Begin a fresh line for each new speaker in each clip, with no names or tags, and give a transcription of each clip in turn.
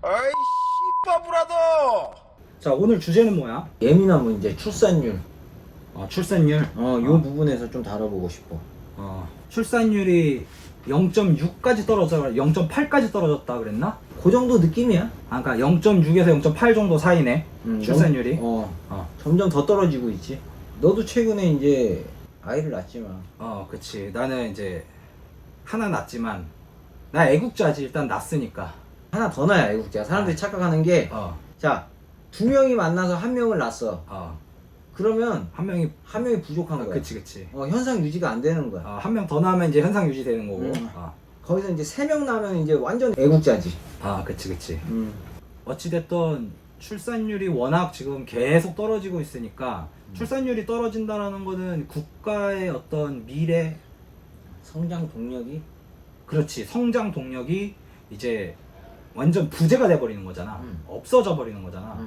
아이 씨바브라더.
자, 오늘 주제는 뭐야?
예민한 문제, 출산율.
출산율.
요 부분에서 좀 다뤄보고 싶어.
출산율이 0.6까지 떨어져, 0.8까지 떨어졌다 그랬나?
그 정도 느낌이야.
그러니까 0.6에서 0.8 정도 사이네. 출산율이.
점점 더 떨어지고 있지. 너도 최근에 이제 아이를 낳았지만.
그치. 나는 이제 하나 낳았지만, 나 애국자지. 일단 낳았으니까.
하나 더 낳아야 애국자. 사람들이 착각하는 게, 자, 2명이 만나서 1명을 낳았어. 그러면
한 명이
한 명이 부족한 거야.
그치.
현상 유지가 안 되는 거야.
한 명 더 낳으면 이제 현상 유지되는 거고.
거기서 이제 3명 낳으면 이제 완전 애국자지.
그치. 어찌됐든 출산율이 워낙 지금 계속 떨어지고 있으니까 출산율이 떨어진다라는 거는 국가의 어떤 미래,
성장 동력이.
그렇지, 성장 동력이 이제 완전 부재가 돼버리는 거잖아. 없어져 버리는 거잖아.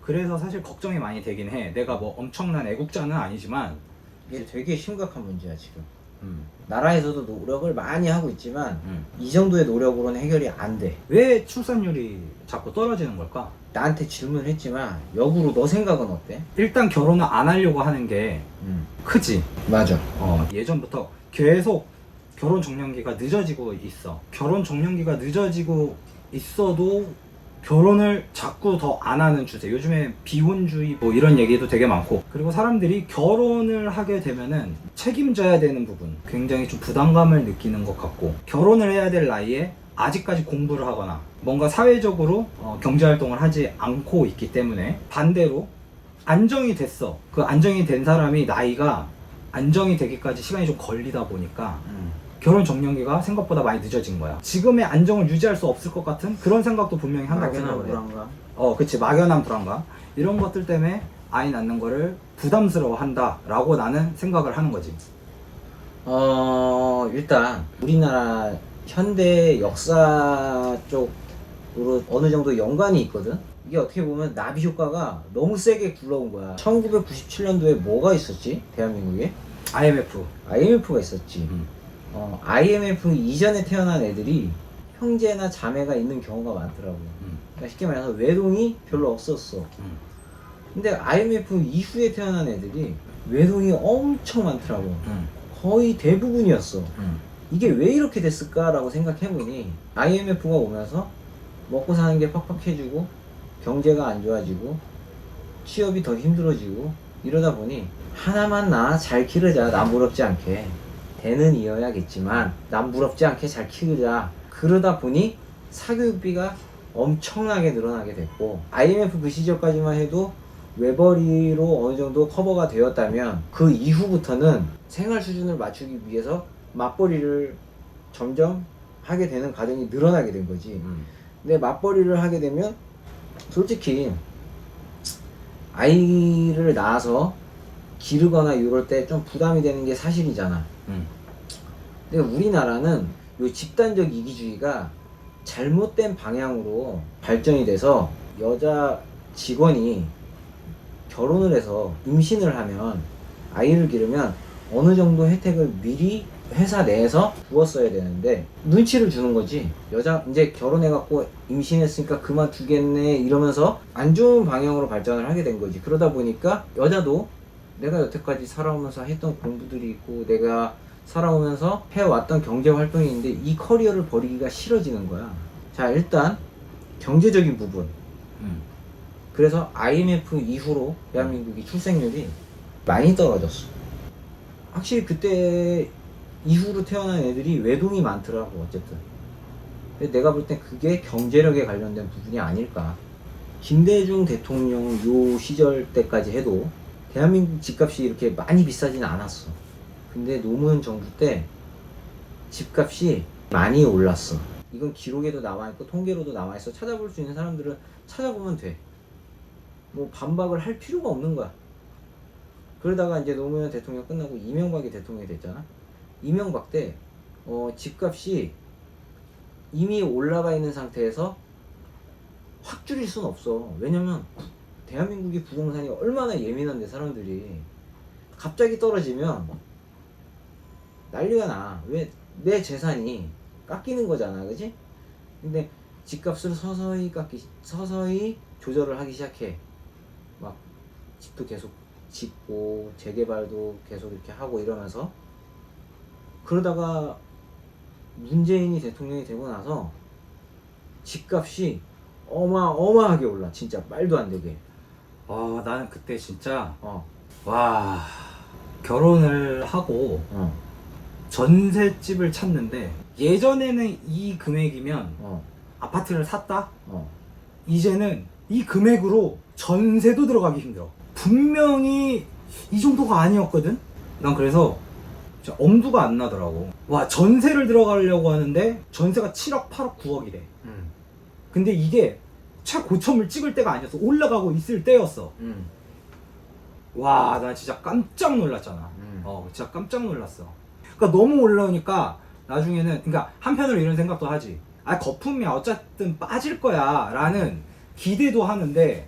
그래서 사실 걱정이 많이 되긴 해. 내가 뭐 엄청난 애국자는 아니지만
이게 되게 심각한 문제야 지금. 나라에서도 노력을 많이 하고 있지만 이 정도의 노력으로는 해결이 안 돼.
왜 출산율이 자꾸 떨어지는 걸까?
나한테 질문했지만 역으로 너 생각은 어때?
일단 결혼을 안 하려고 하는 게 크지.
맞아.
예전부터 계속 결혼 정년기가 늦어지고 있어. 결혼 정년기가 늦어지고 있어도 결혼을 자꾸 더 안 하는 추세. 요즘에 비혼주의 뭐 이런 얘기도 되게 많고, 그리고 사람들이 결혼을 하게 되면은 책임져야 되는 부분 굉장히 좀 부담감을 느끼는 것 같고, 결혼을 해야 될 나이에 아직까지 공부를 하거나 뭔가 사회적으로 경제활동을 하지 않고 있기 때문에, 반대로 안정이 됐어. 그 안정이 된 사람이 나이가 안정이 되기까지 시간이 좀 걸리다 보니까 결혼 정년기가 생각보다 많이 늦어진 거야. 지금의 안정을 유지할 수 없을 것 같은 그런 생각도 분명히 한다고 생각을 해.
불안감.
그치. 막연한 불안감. 이런 것들 때문에 아이 낳는 거를 부담스러워 한다라고 나는 생각을 하는 거지.
일단 우리나라 현대 역사 쪽으로 어느 정도 연관이 있거든. 이게 어떻게 보면 나비 효과가 너무 세게 굴러온 거야. 1997년도에 뭐가 있었지? 대한민국에? IMF가 있었지. IMF 이전에 태어난 애들이 형제나 자매가 있는 경우가 많더라고. 그러니까 쉽게 말해서 외동이 별로 없었어. 근데 IMF 이후에 태어난 애들이 외동이 엄청 많더라고. 거의 대부분이었어. 이게 왜 이렇게 됐을까라고 생각해보니 IMF가 오면서 먹고 사는 게 팍팍해지고 경제가 안 좋아지고 취업이 더 힘들어지고 이러다 보니 하나만 낳아 잘 기르자. 남부럽지 않게. 대는 이어야겠지만 남부럽지 않게 잘 키우자. 그러다 보니 사교육비가 엄청나게 늘어나게 됐고, IMF 그 시절까지만 해도 외벌이로 어느 정도 커버가 되었다면 그 이후부터는 생활 수준을 맞추기 위해서 맞벌이를 점점 하게 되는 가정이 늘어나게 된 거지. 근데 맞벌이를 하게 되면 솔직히 아이를 낳아서 기르거나 이럴 때 좀 부담이 되는 게 사실이잖아. 근데 우리나라는 요 집단적 이기주의가 잘못된 방향으로 발전이 돼서 여자 직원이 결혼을 해서 임신을 하면, 아이를 기르면 어느 정도 혜택을 미리 회사 내에서 주었어야 되는데 눈치를 주는 거지. 여자 이제 결혼해갖고 임신했으니까 그만두겠네 이러면서 안 좋은 방향으로 발전을 하게 된 거지. 그러다 보니까 여자도 내가 여태까지 살아오면서 했던 공부들이 있고 내가 살아오면서 해왔던 경제 활동이 있는데 이 커리어를 버리기가 싫어지는 거야. 자, 일단 경제적인 부분. 그래서 IMF 이후로 대한민국이 출생률이 많이 떨어졌어. 확실히 그때 이후로 태어난 애들이 외동이 많더라고. 어쨌든 근데 내가 볼 땐 그게 경제력에 관련된 부분이 아닐까. 김대중 대통령 요 시절 때까지 해도 대한민국 집값이 이렇게 많이 비싸지는 않았어. 근데 노무현 정부 때 집값이 많이 올랐어. 이건 기록에도 나와있고 통계로도 나와있어. 찾아볼 수 있는 사람들은 찾아보면 돼. 뭐 반박을 할 필요가 없는 거야. 그러다가 이제 노무현 대통령 끝나고 이명박이 대통령이 됐잖아. 이명박 때 집값이 이미 올라가 있는 상태에서 확 줄일 수는 없어. 왜냐면 대한민국의 부동산이 얼마나 예민한데 사람들이 갑자기 떨어지면 난리가 나. 왜? 내 재산이 깎이는 거잖아, 그지? 근데 집값을 서서히 조절을 하기 시작해. 막 집도 계속 짓고 재개발도 계속 이렇게 하고 이러면서, 그러다가 문재인이 대통령이 되고 나서 집값이 어마어마하게 올라. 진짜 말도 안 되게.
나는 그때 진짜
어.
와, 결혼을 하고
어.
전셋집을 찾는데, 예전에는 이 금액이면
어.
아파트를 샀다?
어.
이제는 이 금액으로 전세도 들어가기 힘들어. 분명히 이 정도가 아니었거든? 난 그래서 진짜 엄두가 안 나더라고. 와, 전세를 들어가려고 하는데 전세가 7억, 8억, 9억이래. 근데 이게 최고점을 찍을 때가 아니었어. 올라가고 있을 때였어. 와, 나 진짜 깜짝 놀랐잖아. 진짜 깜짝 놀랐어. 그러니까 너무 올라오니까 나중에는, 그러니까 한편으로 이런 생각도 하지. 거품이야. 어쨌든 빠질 거야. 라는 기대도 하는데,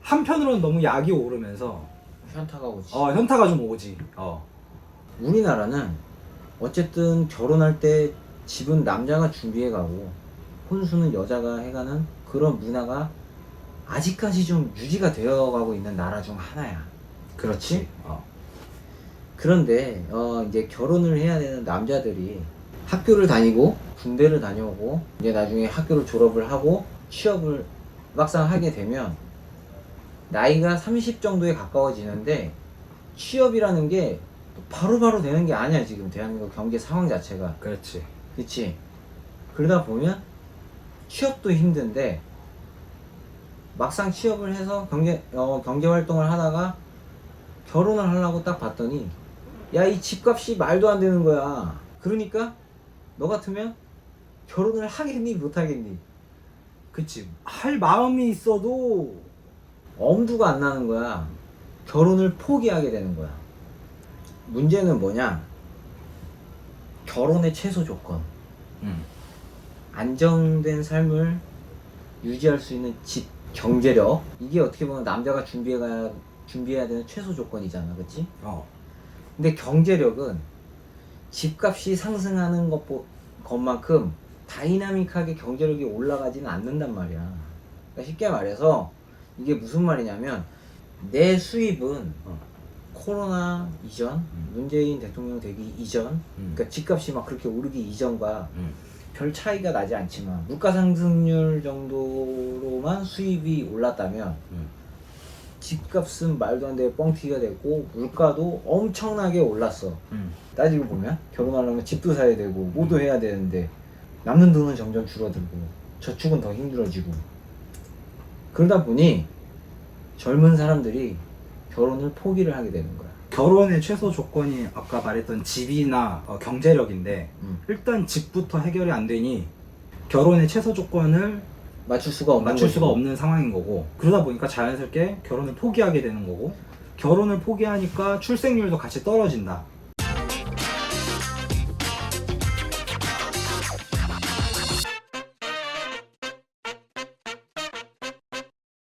한편으로는 너무 약이 오르면서
현타가 오지.
현타가 좀 오지.
우리나라는 어쨌든 결혼할 때 집은 남자가 준비해가고 혼수는 여자가 해가는 그런 문화가 아직까지 좀 유지가 되어가고 있는 나라 중 하나야. 그렇지? 그런데 이제 결혼을 해야 되는 남자들이 학교를 다니고 군대를 다녀오고 이제 나중에 학교를 졸업을 하고 취업을 막상 하게 되면 나이가 30 정도에 가까워지는데, 취업이라는 게 바로바로 되는 게 아니야. 지금 대한민국 경제 상황 자체가.
그렇지.
그치? 그러다 보면 취업도 힘든데, 막상 취업을 해서 경제 활동을 하다가 결혼을 하려고 딱 봤더니, 야, 이 집값이 말도 안 되는 거야. 그러니까 너 같으면 결혼을 하겠니 못 하겠니?
그치. 할 마음이 있어도
엄두가 안 나는 거야. 결혼을 포기하게 되는 거야. 문제는 뭐냐? 결혼의 최소 조건. 안정된 삶을 유지할 수 있는 집, 경제력. 이게 어떻게 보면 남자가 준비해야 되는 최소 조건이잖아. 그치? 근데 경제력은 집값이 상승하는 것만큼 다이나믹하게 경제력이 올라가지는 않는단 말이야. 그러니까 쉽게 말해서 이게 무슨 말이냐면, 내 수입은 코로나 이전, 문재인 대통령 되기 이전, 그러니까 집값이 막 그렇게 오르기 이전과 별 차이가 나지 않지만 물가 상승률 정도로만 수입이 올랐다면 집값은 말도 안 되게 뻥튀기가 됐고 물가도 엄청나게 올랐어. 따지고 보면 결혼하려면 집도 사야 되고 뭐도 해야 되는데 남는 돈은 점점 줄어들고 저축은 더 힘들어지고, 그러다 보니 젊은 사람들이 결혼을 포기를 하게 되는 거야.
결혼의 최소 조건이 아까 말했던 집이나 경제력인데, 일단 집부터 해결이 안 되니 결혼의 최소 조건을
맞출 수가
없는 상황인 거고, 그러다 보니까 자연스럽게 결혼을 포기하게 되는 거고, 결혼을 포기하니까 출생률도 같이 떨어진다.